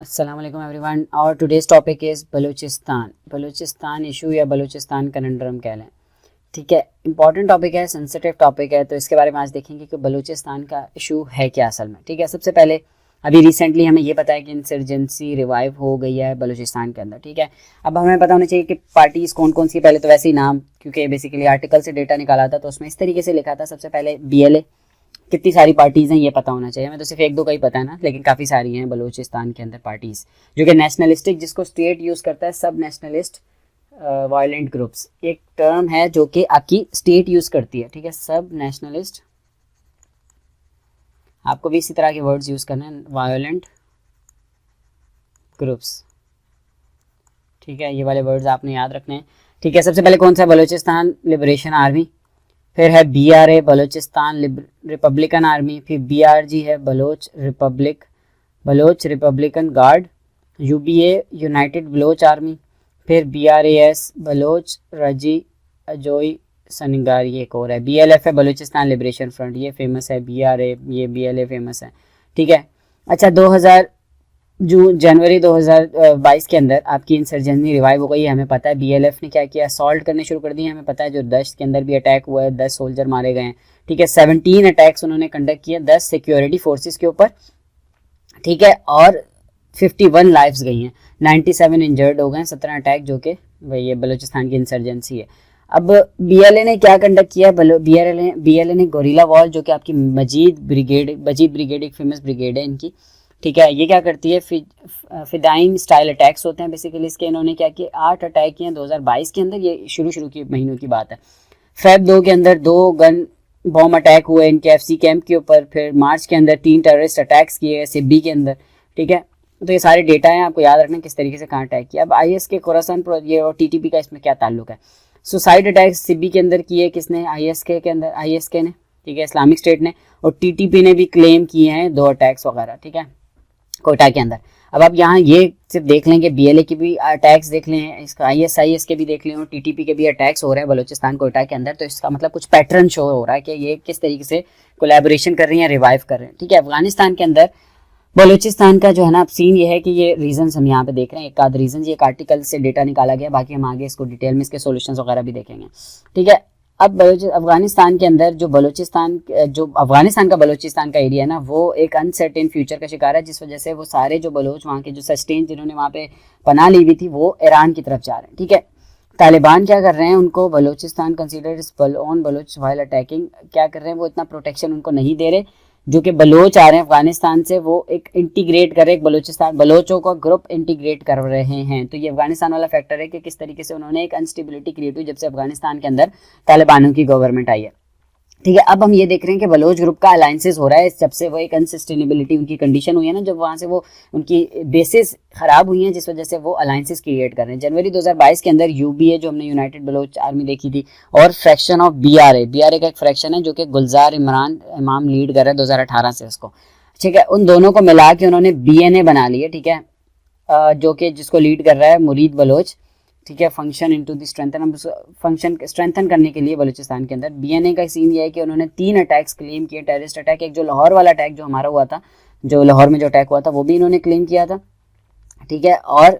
अस्सलाम वालेकुम एवरीवन और today's topic is Balochistan issue या बलूचिस्तान कनंड्रम कह लें। ठीक है, इंपॉर्टेंट टॉपिक है, सेंसिटिव टॉपिक है, तो इसके बारे में आज देखेंगे कि बलूचिस्तान का इशू है क्या असल में। ठीक है, सबसे पहले अभी रिसेंटली हमें ये पता है कि इंसर्जेंसी रिवाइव हो गई है बलूचिस्तान के अंदर। ठीक है, अब हमें पता होना चाहिए कि पार्टीज़ कौन कौन सी, पहले तो वैसे ही नाम, क्योंकि बेसिकली आर्टिकल से डेटा निकाला था तो उसमें इस तरीके से लिखा था। सबसे पहले BLA, कितनी सारी पार्टीज़ हैं ये पता होना चाहिए। हमें तो सिर्फ एक दो का ही पता है ना, लेकिन काफ़ी सारी हैं बलूचिस्तान के अंदर पार्टीज़, जो कि नेशनलिस्टिक, जिसको स्टेट यूज़ करता है, सब नेशनलिस्ट वायलेंट ग्रुप्स, एक टर्म है जो कि आपकी स्टेट यूज़ करती है। ठीक है, सब नेशनलिस्ट, आपको भी इसी तरह के वर्ड्स यूज़ करने हैं, वायलेंट ग्रुप्स। ठीक है, ये वाले वर्ड्स आपने याद रखने हैं। ठीक है, सबसे पहले कौन सा, बलूचिस्तान लिबरेशन आर्मी, फिर है BRA बलूचिस्तान रिपब्लिकन आर्मी, फिर BRG है Baloch Republican Guard, UBA United Baloch Army, फिर BRAS बलोच रजी अजोई सनगार, ये एक और है। BLF है बलूचिस्तान लिबरेशन फ्रंट, ये फेमस है। BRA, ये BLA फेमस है। ठीक है, अच्छा, जनवरी 2022 के अंदर आपकी इंसर्जेंसी रिवाइव हो गई है, हमें पता है। BLF ने क्या किया, असॉल्ट करने शुरू कर दिए, हमें पता है। जो दश्त के अंदर भी अटैक हुआ है, 10 सोल्जर मारे गए हैं। ठीक है, 17 अटैक्स उन्होंने कंडक्ट किए 10 सिक्योरिटी फोर्सेस के ऊपर। ठीक है, और 51 लाइफ्स गई हैं, 97 इंजर्ड हो गए हैं, 17 अटैक, जो कि वही ये बलूचिस्तान की इंसर्जेंसी है। अब BLA ने क्या कंडक्ट किया, BLA ने गोरिल्ला वॉर, जो कि आपकी मजीद ब्रिगेड एक फेमस ब्रिगेड है इनकी। ठीक है, ये क्या करती है, फिदाइन स्टाइल अटैक्स होते हैं बेसिकली इसके। इन्होंने क्या किया, 8 अटैक किए 2022 के अंदर, ये शुरू के महीनों की बात है। फेब 2 के अंदर 2 गन बॉम्ब अटैक हुए इनके FC कैंप के ऊपर। फिर मार्च के अंदर 3 टेररिस्ट अटैक्स किए गए सिब्बी के अंदर। ठीक है, तो ये सारे डेटा हैं, आपको याद रखना किस तरीके से कहाँ अटैक किया। अब IS के खोरासान ये और TTP का इसमें क्या ताल्लुक है। सुसाइड अटैक्स सिब्बी के अंदर किए किसने, ISK के अंदर, ISK ने। ठीक है, इस्लामिक स्टेट ने, और TTP ने भी क्लेम किए हैं 2 अटैक्स वगैरह। ठीक है, कोयटा के अंदर। अब आप यहाँ ये सिर्फ देख लें कि BLA के भी अटैक्स देख लें, इसका ISIS के भी देख लें, और TTP के भी अटैक्स हो रहे हैं बलूचिस्तान कोयटा के अंदर, तो इसका मतलब कुछ पैटर्न शो हो रहा है कि ये किस तरीके से कोलैबोरेशन कर रही हैं, रिवाइव कर रहे हैं। ठीक है, अफगानिस्तान के अंदर बलूचिस्तान का जो है ना, अब सीन ये है कि ये रीजंस हम यहाँ पे देख रहे हैं, एक आध रीजन, ये एक आर्टिकल से डेटा निकाला गया, बाकी हम आगे इसको डिटेल में इसके सॉल्यूशंस वगैरह भी देखेंगे। ठीक है, अब अफगानिस्तान के अंदर जो अफगानिस्तान का बलूचिस्तान का एरिया है ना, वो एक अनसर्टेन फ्यूचर का शिकार है, जिस वजह से वो सारे जो बलोच वहाँ के जो सस्टेन, जिन्होंने वहाँ पे पनाह ली हुई थी, वो ईरान की तरफ जा रहे हैं। ठीक है, तालिबान क्या कर रहे हैं, उनको Balochistan considered own Baloch while attacking, क्या कर रहे हैं, वो इतना प्रोटेक्शन उनको नहीं दे रहे। जो कि बलोच आ रहे हैं अफगानिस्तान से, वो एक इंटीग्रेट कर रहे हैं, बलूचिस्तान बलोचों का ग्रुप इंटीग्रेट कर रहे हैं। तो ये अफगानिस्तान वाला फैक्टर है कि किस तरीके से उन्होंने एक अनस्टेबिलिटी क्रिएट हुई जब से अफगानिस्तान के अंदर तालिबानों की गवर्नमेंट आई है। ठीक है, अब हम ये देख रहे हैं कि बलोच ग्रुप का अलायंसेस हो रहा है जब से वो एक अनसस्टेनेबिलिटी उनकी कंडीशन हुई है ना, जब वहाँ से वो उनकी बेसिस खराब हुई हैं, जिस वजह से वो अलायंसेस क्रिएट कर रहे हैं। जनवरी 2022 के अंदर UBA, जो हमने यूनाइटेड बलोच आर्मी देखी थी, और फ्रैक्शन ऑफ BRA का एक फ्रैक्शन है जो कि गुलजार इमाम लीड कर रहा है 2018 से उसको। ठीक है, उन दोनों को मिला के उन्होंने BNA बना ली है। ठीक है, जो कि जिसको लीड कर रहा है मुरीद बलोच। ठीक है, function into the function strengthen करने के लिए बलूचिस्तान के अंदर। BNA का सीन ये है कि उन्होंने 3 अटैक्स क्लेम किए, टेररिस्ट अटैक, एक जो लाहौर वाला अटैक जो हमारा हुआ था, जो लाहौर में जो अटैक हुआ था, वो भी इन्होंने क्लेम किया था। ठीक है, और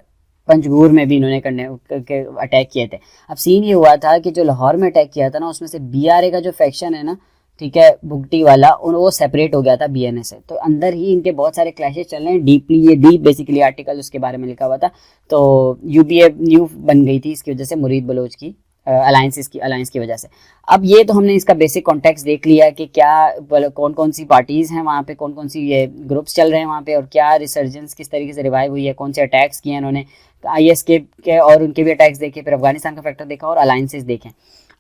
पंजगूर में भी इन्होंने अटैक किए थे। अब सीन ये हुआ था कि जो लाहौर में अटैक किया था ना, उसमें से BRA का जो फैक्शन है ना, ठीक है, बुगटी वाला, वो सेपरेट हो गया था BNA से, तो अंदर ही इनके बहुत सारे क्लैशेस चल रहे हैं डीपली। ये डीप बेसिकली आर्टिकल उसके बारे में लिखा हुआ था। तो UBA न्यू बन गई थी इसकी वजह से, मुरीद बलोच की अलायंस की वजह से। अब ये तो हमने इसका बेसिक कॉन्टेक्स्ट देख लिया कि क्या कौन कौन सी पार्टीज़ हैं वहाँ पे, कौन कौन सी ये ग्रुप्स चल रहे हैं वहाँ पे, और क्या रिसर्जेंस किस तरीके से रिवाइव हुई है, कौन से अटैक्स किए हैं इन्होंने, IS के और उनके भी अटैक्स देखे, फिर अफगानिस्तान का फैक्टर देखा और अलायंसेस देखें।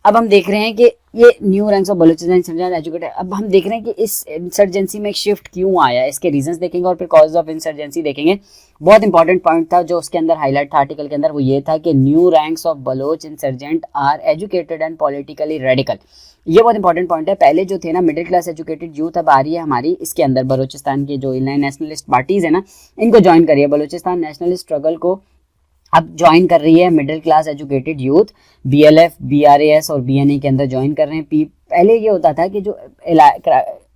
अब हम देख रहे हैं कि ये new ranks of Balochistan educated, अब हम देख रहे हैं कि इस इंसर्जेंसी में एक शिफ्ट क्यों आया, इसके रीजंस देखेंगे और फिर कॉज ऑफ इंसर्जेंसी देखेंगे। बहुत इंपॉर्टेंट पॉइंट था जो उसके अंदर हाईलाइट था आर्टिकल के अंदर, वो ये था कि new ranks of Baloch insurgent are educated and politically radical. ये बहुत इंपॉर्टेंट पॉइंट है। पहले जो थे ना मिडिल क्लास एजुकेटेड यूथ, अब आ रही है हमारी इसके अंदर बलूचिस्तान के जो नेशनलिस्ट पार्टीज है ना, इनको ज्वाइन करिए। बलूचिस्तान नेशनलिस्ट स्ट्रगल को अब ज्वाइन कर रही है middle class educated youth, BLF, BRAS और BNA के अंदर ज्वाइन कर रहे हैं। पहले ये होता था कि जो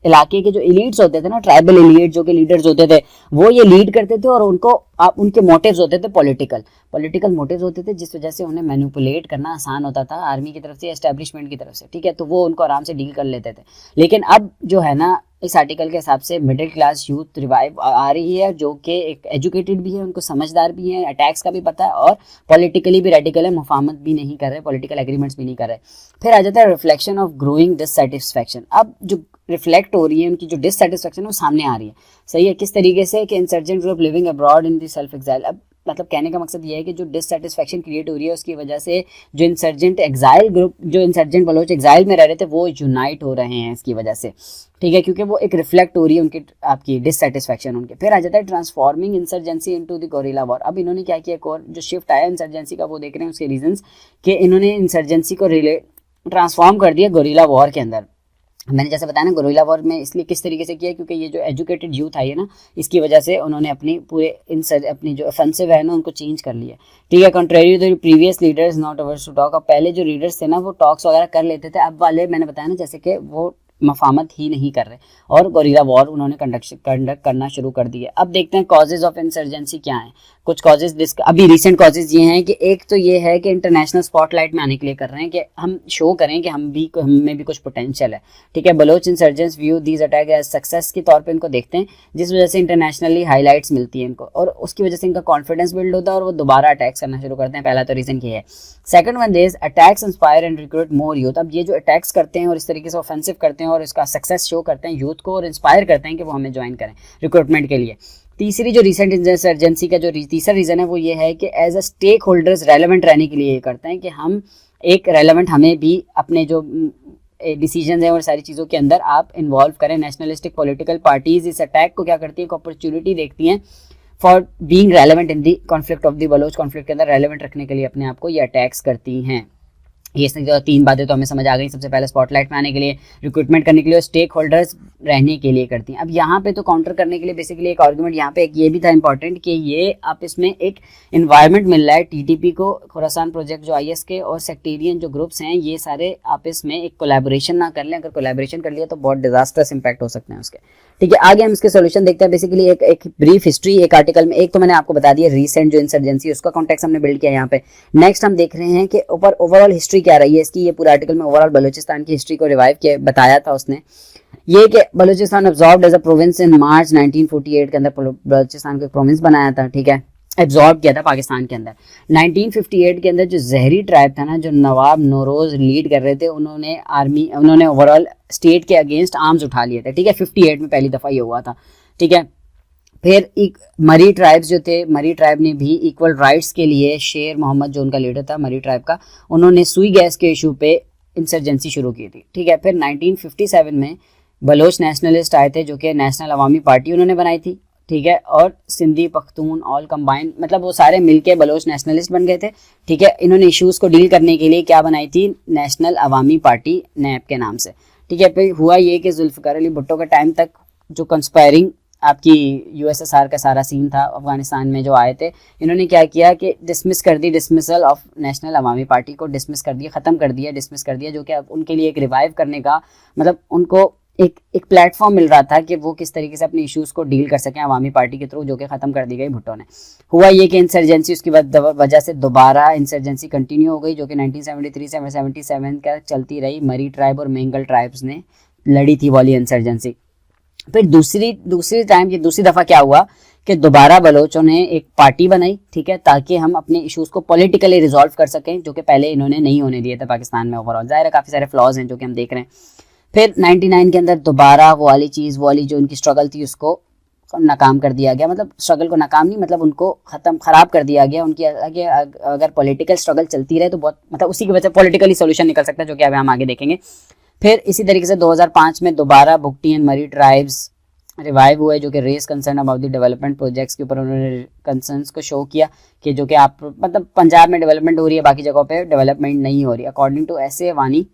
इलाके के जो एलिट्स होते थे ना, ट्राइबल एलिट जो के लीडर्स होते थे, वो ये लीड करते थे और उनको आप उनके मोटिव्स होते थे पॉलिटिकल मोटिव्स होते थे, जिस वजह से उन्हें मैनिपुलेट करना आसान होता था आर्मी की तरफ से, एस्टेब्लिशमेंट की तरफ से, ठीक है। तो वो उनको आराम से डील कर लेते थे। लेकिन अब जो है ना, इस आर्टिकल के हिसाब से मिडिल क्लास यूथ रिवाइव आ रही है, जो कि एक एजुकेटेड भी है, उनको समझदार भी है, अटैक्स का भी पता है और पॉलिटिकली भी रेडिकल है, मुफाहमत भी नहीं कर रहे, पॉलिटिकल एग्रीमेंट्स भी नहीं कर रहे। फिर आ जाता है रिफ्लेक्शन ऑफ ग्रोइंग डिससेटिस्फैक्शन। अब जो रिफ्लेक्ट हो रही है उनकी जो डिससेटिस्फैक्शन वो सामने आ रही है, सही है। किस तरीके से कि insurgent group living abroad in the self exile. अब मतलब कहने का मकसद ये है कि जो डिससेटिस्फैक्शन क्रिएट हो रही है उसकी वजह से जो इंसर्जेंट एग्जाइल ग्रुप, जो इंसर्जेंट बलोच एग्जाइल में रह रहे थे, वो यूनाइट हो रहे हैं इसकी वजह से, ठीक है, क्योंकि वो एक रिफ्लेक्ट हो रही है उनकी आपकी डिससेटिस्फैक्शन उनके। फिर आ जाता है transforming insurgency into the gorilla war. अब इन्होंने क्या किया, एक और जो शिफ्ट आया इंसर्जेंसी का वो देख रहे हैं उसके रीजंस, कि इन्होंने इंसर्जेंसी को ट्रांसफॉर्म कर दिया गोरिल्ला वॉर के अंदर। मैंने जैसे बताया ना, गोरिल्ला वॉर में इसलिए किस तरीके से किया, क्योंकि ये जो एजुकेटेड यूथ आई है ना, इसकी वजह से उन्होंने अपनी पूरे अपनी जो ऑफेंसिव है ना उनको चेंज कर लिया, ठीक है। Contrary to the previous leaders not averse to talk. अब पहले जो लीडर्स थे ना वो टॉक्स वगैरह कर लेते थे, अब वाले मैंने बताया ना जैसे कि वो मफामत ही नहीं कर रहे और गोरिल्ला वॉर उन्होंने कंडक्ट करना शुरू कर दिया। अब देखते हैं कॉजेज ऑफ इंसर्जेंसी क्या है। कुछ कॉजेज अभी रिसेंट कॉजेज ये हैं कि एक तो ये है कि इंटरनेशनल स्पॉटलाइट में आने के लिए कर रहे हैं कि हम शो करें कि हमें भी कुछ पोटेंशियल है, ठीक है। Baloch insurgents view these attack as success के तौर पे इनको देखते हैं, जिस वजह से इंटरनेशनली हाईलाइट्स मिलती है इनको और उसकी वजह से इनका कॉन्फिडेंस बिल्ड होता है और वो दोबारा अटैक्स करना शुरू करते हैं। पहला तो रीजन ये है। Second one is attacks inspire and recruit more youth. अब ये जो अटैक्स करते हैं और इस तरीके से ऑफेंसिव करते हैं और इसका सक्सेस शो करते हैं यूथ को और इंस्पायर करते हैं कि वो हमें ज्वाइन करें रिक्रूटमेंट के लिए। तीसरी जो रिसेंट इंसर्जेंसी का जो तीसरा रीजन है वो ये है कि as a stakeholders relevant रहने के लिए ये करते हैं कि हम एक रेलेवेंट, हमें भी अपने जो डिसीजन है और सारी चीज़ों के अंदर आप इन्वॉल्व करें। नेशनलिस्टिक पॉलिटिकल पार्टीज इस अटैक को क्या करती है, एक अपॉर्चुनिटी देखती हैं for being relevant in the conflict of the Baloch conflict के अंदर रेलेवेंट रखने के लिए अपने आप को ये अटैक्स करती हैं। ये तीन बातें तो हमें समझ आ गई। सबसे पहले स्पॉटलाइट में आने के लिए, रिक्रूटमेंट करने के लिए और स्टेक होल्डर्स रहने के लिए करती हैं। अब यहाँ पे तो काउंटर करने के लिए बेसिकली एक आर्गुमेंट यहाँ पे एक ये भी था इंपॉर्टेंट कि ये आप इसमें एक इन्वायरमेंट मिल रहा है टीटीपी को, खुरासान प्रोजेक्ट जो आईएस के और सेक्टेरियन जो ग्रुप्स हैं ये सारे आपस में एक कोलैबोरेशन ना कर लें। अगर कोलैबोरेशन कर लिया तो बहुत डिजास्टर्स इंपैक्ट हो सकते हैं उसके, ठीक है। आगे हम इसके सोल्यूशन देखते हैं। बेसिकली एक ब्रीफ हिस्ट्री एक आर्टिकल में, एक तो मैंने आपको बता दिया रीसेंट जो इंसर्जेंसी उसका कॉन्टेक्स्ट हमने बिल्ड किया यहाँ पे। नेक्स्ट हम देख रहे हैं कि ओवरऑल हिस्ट्री क्या रही है इसकी। ये पूरा आर्टिकल में ओवरऑल बलूचिस्तान की हिस्ट्री को रिवाइव किया, बताया था उसने ये कि Balochistan absorbed as a province in March 1948 के अंदर बलूचिस्तान को एक प्रोविंस बनाया था, ठीक है, एब्जॉर्ब किया था पाकिस्तान के अंदर। 1958 के अंदर जो जहरी ट्राइब था ना, जो नवाब नौरोज लीड कर रहे थे, उन्होंने ओवरऑल स्टेट के अगेंस्ट आर्म्स उठा लिए थे, ठीक है। 58 में पहली दफा ये हुआ था, ठीक है। फिर एक मरी ट्राइब्स जो थे, मरी ट्राइब ने भी इक्वल राइट्स के लिए, शेर मोहम्मद जो उनका लीडर था मरी ट्राइब का, उन्होंने सुई गैस के इशू पे इंसर्जेंसी शुरू की थी, ठीक है। फिर 1957 में बलोच नेशनलिस्ट आए थे जो कि नेशनल अवामी पार्टी उन्होंने बनाई थी, ठीक है, और सिंधी पख्तून ऑल कंबाइन, मतलब वो सारे मिलके बलोच नेशनलिस्ट बन गए थे, ठीक है। इन्होंने इश्यूज को डील करने के लिए क्या बनाई थी, नेशनल अवामी पार्टी नैब के नाम से, ठीक है। फिर हुआ ये कि जुल्फ़िकार अली भुट्टो के टाइम तक जो कंस्पायरिंग आपकी यूएसएसआर का सारा सीन था अफगानिस्तान में जो आए थे, इन्होंने क्या किया कि डिसमिस कर दी, dismissal of National Awami Party को डिसमिस कर दिया, ख़त्म कर दिया, डिसमिस कर दिया, जो कि उनके लिए एक रिवाइव करने का, मतलब उनको एक प्लेटफॉर्म मिल रहा था कि वो किस तरीके से अपने इश्यूज को डील कर सकें अवामी पार्टी के थ्रू, जो कि ख़त्म कर दी गई भुट्टो ने। हुआ ये कि इंसर्जेंसी उसकी वजह से दोबारा इंसर्जेंसी कंटिन्यू हो गई, जो कि 1973 से 77 का चलती रही। मरी ट्राइब और मेंगल ट्राइब्स ने लड़ी थी वाली इंसर्जेंसी। फिर दूसरी दफ़ा क्या हुआ कि दोबारा बलोचों ने एक पार्टी बनाई, ठीक है, ताकि हम अपने इश्यूज को पॉलिटिकली रिजॉल्व कर सकें, जो कि पहले इन्होंने नहीं होने दिए थे पाकिस्तान में। ओवरऑल जाहिर है काफ़ी सारे फ्लॉज हैं जो कि हम देख रहे हैं। फिर 99 के अंदर दोबारा वो वाली जो उनकी स्ट्रगल थी उसको नाकाम कर दिया गया, मतलब स्ट्रगल को नाकाम नहीं, मतलब उनको ख़राब कर दिया गया। उनकी अगर पॉलिटिकल स्ट्रगल चलती रहे तो बहुत, मतलब उसी की वजह से पॉलिटिकली सोल्यूशन निकल सकता है, जो कि अब हम आगे देखेंगे। फिर इसी तरीके से 2005 में दोबारा Bugti and Marri tribes revive हुए, जो कि raise concern about the development projects के ऊपर उन्होंने कंसर्न्स को शो किया कि जो कि आप, मतलब पंजाब में डेवलपमेंट हो रही है, बाकी जगहों पे डेवलपमेंट नहीं हो रही। अकॉर्डिंग टू ऐसे वानी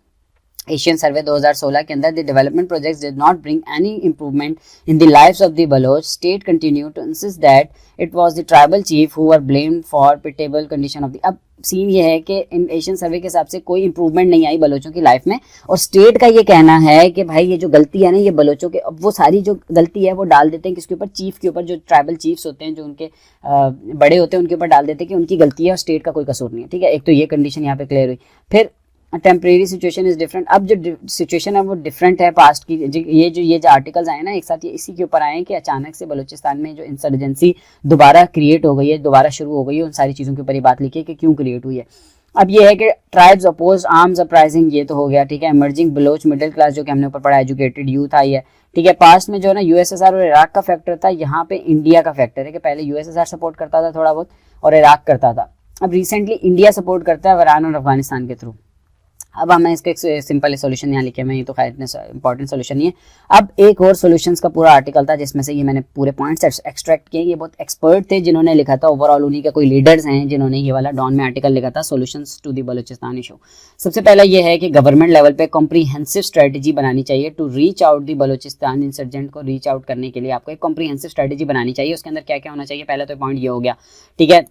एशियन सर्वे 2016 के अंदर the development projects did not bring any improvement in the lives of the Baloch state continue to insist that it was the tribal chief who were blamed for pitiable condition of the. अब scene ये है कि इन Asian सर्वे के हिसाब से कोई improvement नहीं आई बलोचों की लाइफ में, और स्टेट का ये कहना है कि भाई ये जो गलती है ना ये बलोचों के, अब वो सारी जो गलती है वो डाल देते हैं किसके ऊपर, चीफ के ऊपर, जो ट्राइबल चीफ्स होते हैं जो उनके बड़े होते हैं उनके ऊपर डाल देते हैं कि उनकी गलती है और स्टेट का कोई कसूर नहीं है। ठीक है, एक तो ये कंडीशन यहाँ पे क्लियर हुई। फिर टेम्परेरी सिचुएशन इज डिफरेंट, अब जो सिचुएशन है वो डिफरेंट है पास्ट की। ये जो आर्टिकल्स आए ना एक साथ ये इसी के ऊपर आए हैं कि अचानक से बलूचिस्तान में जो इंसर्जेंसी दोबारा क्रिएट हो गई है, दोबारा शुरू हो गई है, उन सारी चीज़ों के ऊपर ये बात लिखी है कि क्यों क्रिएट हुई है। अब ये है कि ट्राइब्स अपोज आर्म्स अपराइजिंग, ये तो हो गया। ठीक है, इमर्जिंग बलोच मिडिल क्लास जो कि हमने ऊपर पढ़ा, एजुकेटेड यूथ आई है। ठीक है, पास्ट में जो है ना यूएसएसआर और इराक का फैक्टर था, यहाँ पे इंडिया का फैक्टर है कि पहले यूएसएसआर सपोर्ट करता था थोड़ा बहुत और इराक करता था, अब रिसेंटली इंडिया सपोर्ट करता है ईरान और अफगानिस्तान के थ्रू। अब हमें इसका एक सिंपल सोल्यूशन यहाँ लिखे, मैं ये तो खैर इतने इंपॉर्टेंट सोल्यूशन नहीं है। अब एक और सॉल्यूशंस का पूरा आर्टिकल था जिसमें से ये मैंने पूरे पॉइंट्स एक्सट्रैक्ट किए। ये बहुत एक्सपर्ट थे जिन्होंने लिखा था, ओवरऑल उन्हीं के कोई लीडर्स हैं जिन्होंने ये वाला डॉन में आर्टिकल लिखा था, solutions to the Balochistan issue. सबसे पहला ये है कि गवर्नमेंट लेवल पे कॉम्प्रीहेंसिव स्ट्रेटजी बनानी चाहिए to reach out the Balochistan insurgent को रीच आउट करने के लिए आपको एक कॉम्प्रीहेंसिव स्ट्रेटजी बनानी चाहिए। उसके अंदर क्या क्या होना चाहिए, पहला तो पॉइंट ये हो गया। ठीक है,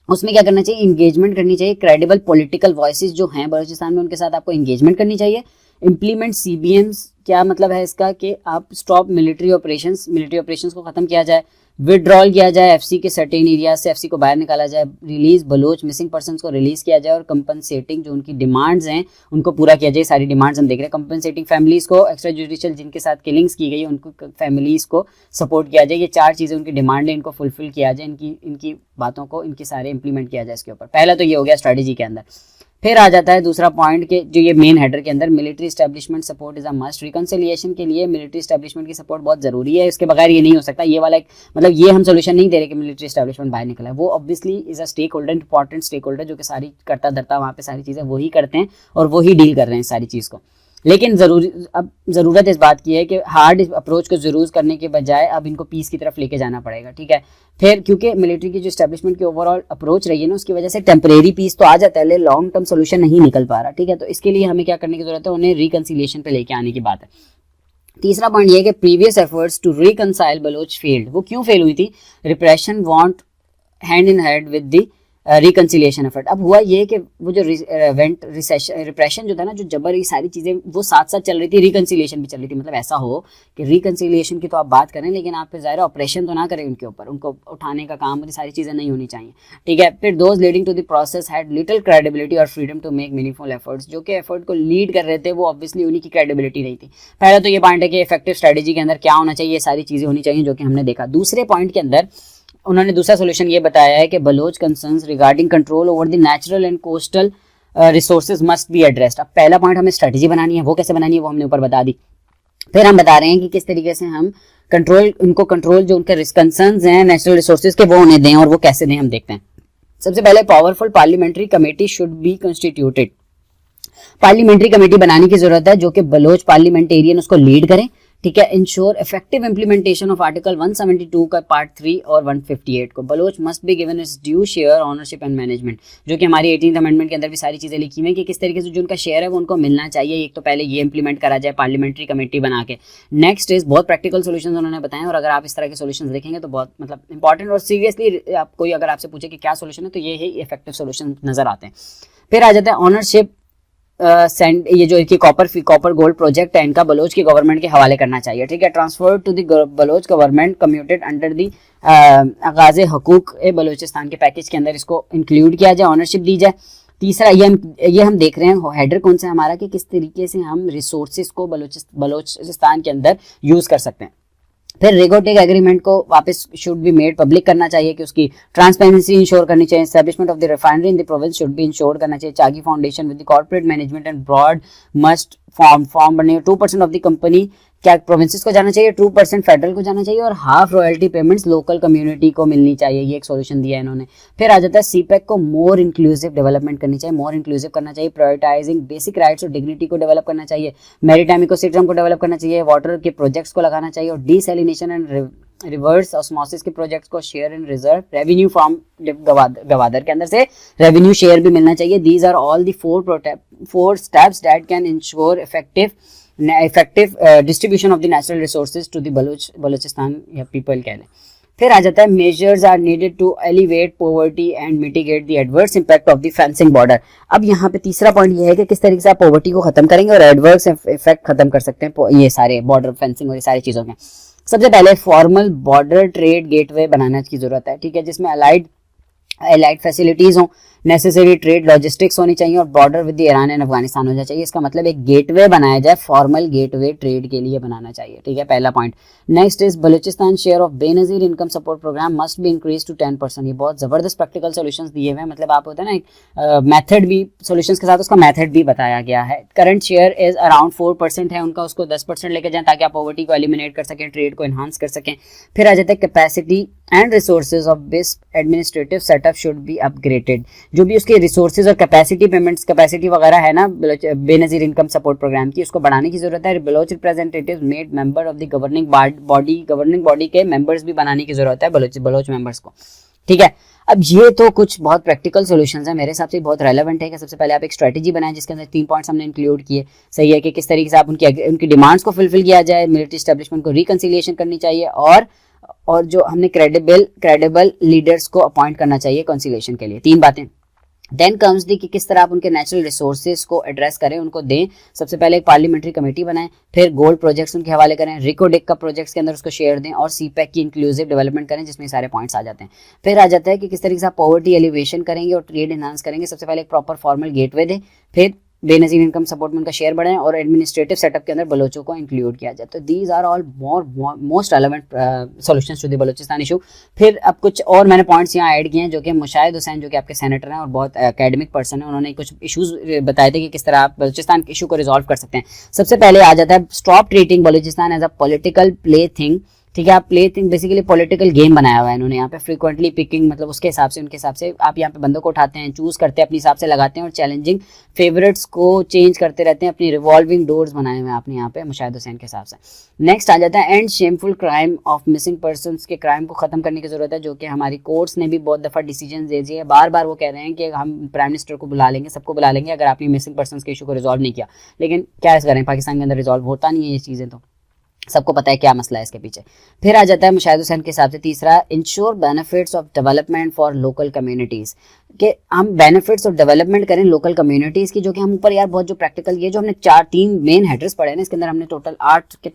उसमें क्या करना चाहिए, इंगेजमेंट करनी चाहिए, क्रेडिबल पॉलिटिकल वॉइसेस जो हैं बलूचिस्तान में उनके साथ आपको इंगेजमेंट करनी चाहिए। इम्प्लीमेंट सीबीएम्स, क्या मतलब है इसका कि आप स्टॉप मिलिट्री ऑपरेशंस को खत्म किया जाए, विड्रॉल किया जाए एफसी के सर्टेन एरिया से, एफसी को बाहर निकाला जाए, रिलीज बलोच मिसिंग पर्सन्स को रिलीज किया जाए और कंपनसेटिंग जो उनकी डिमांड्स हैं उनको पूरा किया जाए। सारी डिमांड्स हम देख रहे हैं, कंपनसेटिंग फैमिलीज को, एक्स्ट्रा जुडिशियल जिनके साथ किलिंग्स की गई है उनको फैमिलीज को सपोर्ट किया जाए। ये चार चीज़ें उनकी डिमांड है, इनको फुलफिल किया जाए, इनकी बातों को इनके सारे इंप्लीमेंट किया जाए इसके ऊपर। पहला तो ये हो गया स्ट्रेटेजी के अंदर। फिर आ जाता है दूसरा पॉइंट के जो ये मेन हेडर के अंदर, military establishment support is a must. Reconciliation के लिए मिलिट्री एस्टेब्लिशमेंट की सपोर्ट बहुत जरूरी है, इसके बगैर ये नहीं हो सकता। ये वाला एक मतलब ये हम सोल्यूशन नहीं दे रहे कि मिलिट्री एस्टेब्लिशमेंट बाहर निकला है, वो obviously is a stakeholder, important stakeholder जो कि सारी करता धरता वहाँ पे सारी चीज़ें वही करते हैं और वही डील कर रहे हैं सारी चीज़ को। लेकिन ज़रूरत इस बात की है कि हार्ड अप्रोच को ज़रूर करने के बजाय अब इनको पीस की तरफ लेके जाना पड़ेगा। ठीक है, फिर क्योंकि मिलिट्री की जो एस्टेब्लिशमेंट की ओवरऑल अप्रोच रही है ना उसकी वजह से टेम्परेरी पीस तो आ जाता है, लॉन्ग टर्म सोल्यूशन नहीं निकल पा रहा। ठीक है, तो इसके लिए हमें क्या करने की जरूरत है, उन्हें रिकंसिलिएशन पे लेके आने की बात है। तीसरा पॉइंट ये है कि previous efforts to reconcile Baloch failed. वो क्यों फेल हुई थी, repression went hand in hand with the reconciliation effort. अब हुआ ये कि वो जो रिप्रेशन जो था ना, जो जबर, ये सारी चीज़ें वो साथ साथ चल रही थी, रिकंसिलिएशन भी चल रही थी। मतलब ऐसा हो कि रिकंसिलिएशन की तो आप बात करें लेकिन आप ज़ाहिर ऑपरेशन तो ना करें उनके ऊपर, उनको उठाने का काम, ये सारी चीज़ें नहीं होनी चाहिए। ठीक है, फिर those leading to the process had little credibility और freedom to make meaningful efforts. जो कि एफर्ट को लीड कर रहे थे वो ऑब्वियसली उन्हीं की क्रेडिबिलिटी नहीं थी। पहला तो ये पॉइंट है कि इफेक्टिव स्ट्रेटेजी के अंदर क्या होना चाहिए, ये सारी चीज़ें होनी चाहिए जो कि हमने देखा। दूसरे पॉइंट के अंदर उन्होंने दूसरा सोल्यूशन ये बताया है कि Baloch concerns regarding control over the natural and coastal resources must be addressed. अब पहला पॉइंट हमें स्ट्रेटजी बनानी है, वो कैसे बनानी है वो हमने ऊपर बता दी। फिर हम बता रहे हैं कि किस तरीके से हम कंट्रोल जो उनके कंसर्न्स हैं नेचुरल रिसोर्सेज के वो उन्हें दें और वो कैसे दें हम देखते हैं। सबसे पहले powerful parliamentary committee should be constituted. Parliamentary committee बनाने की जरूरत है जो कि बलोच पार्लियामेंटेरियन उसको लीड करें। ठीक है, ensure effective implementation of article 172 का पार्ट 3 और 158 को। Baloch must be given its due share ownership and management, जो कि हमारी 18th अमेंडमेंट के अंदर भी सारी चीज़ें लिखी हुई हैं कि किस तरीके से जो उनका शेयर है वो उनको मिलना चाहिए। एक तो पहले ये इंप्लीमेंट करा जाए पार्लियामेंट्री कमेटी बना के। नेक्स्ट इज बहुत प्रैक्टिकल सोल्यूशन उन्होंने बताए और अगर आप इस तरह के सोल्यूशन देखेंगे तो बहुत मतलब इंपॉर्टेंट और सीरियसली आप कोई अगर आपसे पूछे कि क्या सोल्यूशन है तो ये ही इफेक्टिव सोल्यूशन नजर आते हैं। फिर आ जाता है ऑनरशिप ये जो इनकी कॉपर गोल्ड प्रोजेक्ट है इनका बलोच की गवर्नमेंट के हवाले करना चाहिए। ठीक है, transfer to the Baloch government commuted under the Aghaz Huqooq Balochistan के पैकेज के अंदर इसको इंक्लूड किया जाए, ऑनरशिप दी जाए। तीसरा ये हम देख रहे हैं हेडर कौन सा हमारा कि किस तरीके से हम रिसोर्सेज को बलोचिस्तान के अंदर यूज कर सकते हैं। फिर रेगोटेक एग्रीमेंट को वापस शुड बी मेड पब्लिक करना चाहिए कि उसकी ट्रांसपेरेंसी इंश्योर करनी चाहिए। Establishment of the refinery in the province should be ensure करना चाहिए। Chagai foundation with the corporate management and broad must form बने। 2% ऑफ द कंपनी क्या प्रोविंसेस को जाना चाहिए, 2% फेडरल को जाना चाहिए और half royalty payments local community को मिलनी चाहिए। ये एक सॉल्यूशन दिया है इन्होंने। फिर आ जाता है सीपैक को मोर इंक्लूसिव डेवलपमेंट करनी चाहिए, मोर इंक्लूसिव करना चाहिए, प्रायोरिटाइजिंग बेसिक राइट्स और डिग्निटी को डेवलप करना चाहिए, मैरीटाइम इकोसिस्टम को डेवलप करना चाहिए, वाटर के प्रोजेक्ट्स को लगाना चाहिए और डीसैलिनेशन एंड रिवर्स ऑस्मोसिस के प्रोजेक्ट्स को share and reserve revenue from Gwadar के अंदर से रेवेन्यू शेयर भी मिलना चाहिए। These are all the four steps that can ensure effective distribution of the natural resources to the Balochistan या पीपल कह लें। फिर आ जाता है measures are needed to alleviate poverty and mitigate the adverse impact of the fencing border. अब यहाँ पे तीसरा पॉइंट ये है कि किस तरीके से आप पॉवर्टी को खत्म करेंगे और एडवर्स इफेक्ट खत्म कर सकते हैं ये सारे बॉर्डर फेंसिंग और ये सारी चीजों में। सबसे पहले फॉर्मल बॉर्डर ट्रेड गेटवे बनाने की जरूरत है, ठीक है, जिसमें अलाइड फैसिलिटीज हो, नेसेसरी ट्रेड लॉजिस्टिक्स होनी चाहिए और border with Iran and Afghanistan हो जाना चाहिए। इसका मतलब एक गेटवे बनाया जाए, फॉर्मल गेटवे ट्रेड के लिए बनाना चाहिए, ठीक है, पहला point. Next is Balochistan share of Benazir Income Support Programme must be increase to 10%। ये बहुत जबरदस्त प्रैक्टिकल सॉल्यूशंस दिए हुए हैं, मतलब आप होता है ना एक मेथड भी सॉल्यूशंस के साथ उसका मेथड भी बताया गया है। करंट शेयर इज अराउंड 4% है उनका, उसको 10% लेकर जाएं ताकि आप पॉवर्टी को एलिमिनेट कर सकें, ट्रेड को एनहांस कर सकें। फिर आ जाता है capacity and resources of this administrative setup should be upgraded. जो भी उसके रिसोर्सेज और कैपेसिटी पेमेंट्स कैपेसिटी वगैरह है ना बेनजीर इनकम सपोर्ट प्रोग्राम की, उसको बढ़ाने की जरूरत है। Baloch representatives made member of the governing body के मेंबर्स भी बनाने की जरूरत है बलोच मेंबर्स को, ठीक है। अब ये तो कुछ बहुत प्रैक्टिकल सॉल्यूशंस है, मेरे हिसाब से बहुत रेलेवेंट है कि सबसे पहले आप एक स्ट्रेटजी बनाएं जिसके अंदर 3 पॉइंट्स हमने इंक्लूड किए, सही है, कि किस तरीके से आप उनकी डिमांड्स को फुलफिल किया जाए, मिलिट्री एस्टेब्लिशमेंट को रिकंसिलिएशन करनी चाहिए और जो हमने क्रेडिबल लीडर्स को अपॉइंट करना चाहिए कंसिलिएशन के लिए। 3 बातें। देन कम्स दी कि किस तरह आप उनके नेचुरल रिसोर्सेज को एड्रेस करें, उनको दें। सबसे पहले एक पार्लियामेंट्री कमेटी बनाएं, फिर गोल्ड प्रोजेक्ट्स उनके हवाले करें, रिकोडेक का प्रोजेक्ट्स के अंदर उसको शेयर दें और सीपैक की इंक्लूसिव डेवलपमेंट करें, जिसमें सारे पॉइंट्स आ जाते हैं। फिर आ जाता है कि किस तरीके से आप पॉवर्टी एलिवेशन करेंगे और ट्रेड एनहांस करेंगे। सबसे पहले एक प्रॉपर फॉर्मल गेटवे दें, फिर बेनजीर इनकम सपोर्ट में उनका शेयर बढ़ाएं और एडमिनिस्ट्रेटिव सेटअप के अंदर बलोचों को इंक्लूड किया जाए। तो these are all most relevant solutions to the Balochistan issue. फिर अब कुछ और मैंने पॉइंट्स यहाँ ऐड किए हैं, जो कि मुशाहिद हुसैन जो कि आपके सेनेटर हैं और बहुत एकेडमिक पर्सन है, उन्होंने कुछ इशूज बताए थे कि किस तरह आप बलूचिस्तान के इशू को रिजॉल्व कर सकते हैं। सबसे पहले आ जाता है stop treating Balochistan as a political plaything, ठीक है। आप plaything basically political game बनाया हुआ है इन्होंने यहाँ पे। फ्रीक्वेंटली पिकिंग मतलब उसके हिसाब से उनके हिसाब से आप यहाँ पे बंदों को उठाते हैं, चूज करते हैं, अपने हिसाब से लगाते हैं और चैलेंजिंग फेवरेट्स को चेंज करते रहते हैं। अपनी रिवॉल्विंग डोर्स बनाए हुए हैं आपने यहाँ पे मुशाहिद हुसैन के हिसाब से। नेक्स्ट आ जाता है and shameful crime of missing persons के क्राइम को खत्म करने की जरूरत है, जो कि हमारी कोर्ट्स ने भी बहुत दफा डिसीजन दे दिए। बार बार वो कह रहे हैं कि हम प्राइम मिनिस्टर को बुला लेंगे, सबको बुला लेंगे अगर आपने मिसिंग पर्सन्स के इशू को रिजॉल्व नहीं किया। लेकिन क्या करें, पाकिस्तान के अंदर रिजॉल्व होता नहीं है ये चीजें, तो सबको पता है क्या मसला है इसके पीछे। फिर आ जाता है मुशाहिद हुसैन के हिसाब से तीसरा, ensure benefits of development for local communities, कि हम बेनिफिट्स और डेवलपमेंट करें लोकल कम्युनिटीज की, जो कि हम ऊपर यार बहुत जो प्रैक्टिकल ये जो हमने 3 मेन हेडर्स पढ़े हैं, इसके अंदर हमने टोटल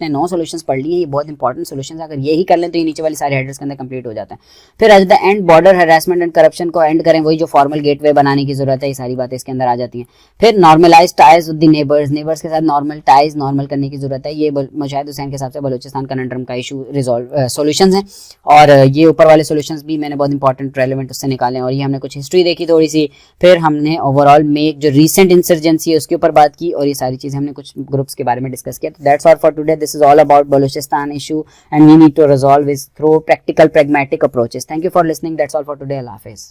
9 सॉल्यूशंस पढ़ लिए हैं। ये बहुत इंपॉर्टेंट सॉल्यूशंस है, अगर यही कर लें तो ये नीचे वाली सारे हेडर्स के अंदर कंप्लीट हो जाता है। फिर आ जाता है and border harassment and corruption को एंड करें, वही जो फॉर्मल गेटवे बनाने की जरूरत है, ये सारी बातें इसके अंदर आ जाती हैं। फिर normalise ties with the neighbours के साथ नॉर्मल करने की जरूरत है। ये मुशाहिद हुसैन के हिसाब से बलूचिस्तान कंडम का इशू रिजॉल्व सॉल्यूशंस हैं। और ये ऊपर वाले सॉल्यूशंस भी मैंने बहुत इंपॉर्टेंट रेलेवेंट उससे निकाले। और ये हमने कुछ हिस्ट्री देखी थोड़ी सी, फिर हमने ओवरऑल में जो रीसेंट इंसर्जेंसी है उसके ऊपर बात की और ये सारी चीजें हमने कुछ ग्रुप्स के बारे में डिस्कस किया। तो that's all for today. This is all about Balochistan issue and we need to resolve it through practical pragmatic approaches. Thank you for listening. That's all for today. अल्लाह हाफिज़।